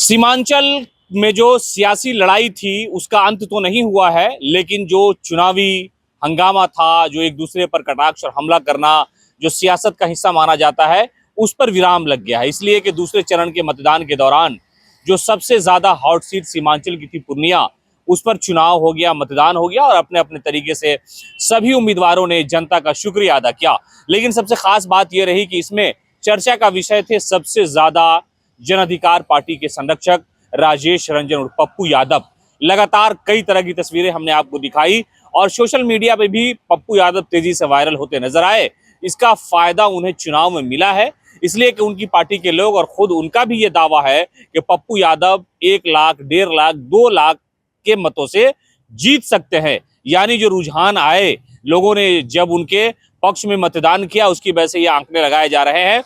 सीमांचल में जो सियासी लड़ाई थी उसका अंत तो नहीं हुआ है, लेकिन जो चुनावी हंगामा था, जो एक दूसरे पर कटाक्ष और हमला करना जो सियासत का हिस्सा माना जाता है, उस पर विराम लग गया है। इसलिए कि दूसरे चरण के मतदान के दौरान जो सबसे ज्यादा हॉट सीट सीमांचल की थी पूर्णिया, उस पर चुनाव हो गया, मतदान हो गया और अपने अपने तरीके से सभी उम्मीदवारों ने जनता का शुक्रिया अदा किया। लेकिन सबसे खास बात यह रही कि इसमें चर्चा का विषय थे सबसे ज्यादा जन अधिकार पार्टी के संरक्षक राजेश रंजन और पप्पू यादव। लगातार कई तरह की तस्वीरें हमने आपको दिखाई और सोशल मीडिया पे भी पप्पू यादव तेजी से वायरल होते नजर आए। इसका फायदा उन्हें चुनाव में मिला है, इसलिए कि उनकी पार्टी के लोग और खुद उनका भी ये दावा है कि पप्पू यादव 1 लाख, 1.5 लाख, 2 लाख के मतों से जीत सकते हैं। यानी जो रुझान आए, लोगों ने जब उनके पक्ष में मतदान किया, उसकी वजह से ये आंकड़े लगाए जा रहे हैं।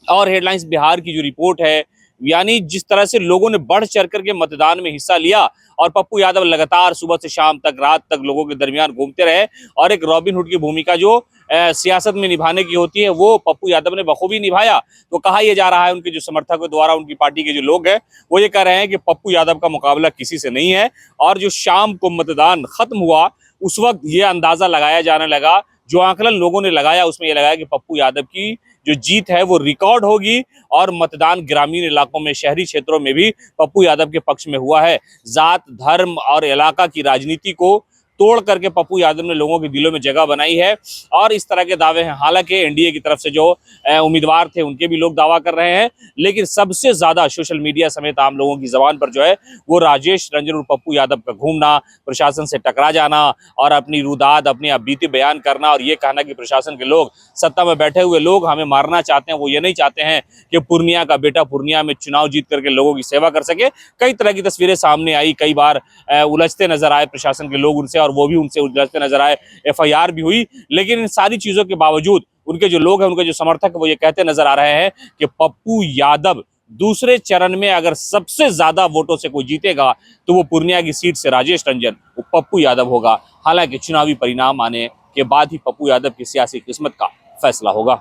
और हेडलाइंस बिहार की जो रिपोर्ट है, यानी जिस तरह से लोगों ने बढ़ चढ़ करके मतदान में हिस्सा लिया और पप्पू यादव लगातार सुबह से शाम तक, रात तक लोगों के दरमियान घूमते रहे और एक रॉबिन हुड की भूमिका जो सियासत में निभाने की होती है, वो पप्पू यादव ने बखूबी निभाया। तो कहा यह जा रहा है, उनके जो समर्थकों द्वारा, उनकी पार्टी के जो लोग हैं, वो ये कह रहे हैं कि पप्पू यादव का मुकाबला किसी से नहीं है। और जो शाम को मतदान खत्म हुआ, उस वक्त ये अंदाजा लगाया जाने लगा, जो आंकलन लोगों ने लगाया उसमें यह लगाया कि पप्पू यादव की जो जीत है वो रिकॉर्ड होगी और मतदान ग्रामीण इलाकों में, शहरी क्षेत्रों में भी पप्पू यादव के पक्ष में हुआ है। जात, धर्म और इलाका की राजनीति को तोड़ करके पप्पू यादव ने लोगों के दिलों में जगह बनाई है और इस तरह के दावे हैं। हालांकि एनडीए की तरफ से जो उम्मीदवार थे उनके भी लोग दावा कर रहे हैं, लेकिन सबसे ज्यादा सोशल मीडिया समेत आम लोगों की जबान पर जो है वो राजेश रंजन और पप्पू यादव का घूमना, प्रशासन से टकरा जाना और अपनी रुदाद, अपनी बीती बयान करना और ये कहना कि प्रशासन के लोग, सत्ता में बैठे हुए लोग हमें मारना चाहते हैं। वो ये नहीं चाहते हैं कि पूर्णिया का बेटा पूर्णिया में चुनाव जीत करके लोगों की सेवा कर सके। कई तरह की तस्वीरें सामने आई, कई बार उलझते नजर आए प्रशासन के लोग उनसे और वो भी उनसे उलझते नजर आए। एफआईआर भी हुई, लेकिन इन सारी चीजों के बावजूद उनके जो लोग हैं, उनके जो समर्थक है, वो ये कहते नजर आ रहे हैं कि पप्पू यादव दूसरे चरण में अगर सबसे ज्यादा वोटों से कोई जीतेगा तो वो पूर्णिया की सीट से राजेश रंजन, वो पप्पू यादव होगा। हालांकि चुनावी परिणाम आने के बाद ही पप्पू यादव की सियासी किस्मत का फैसला होगा।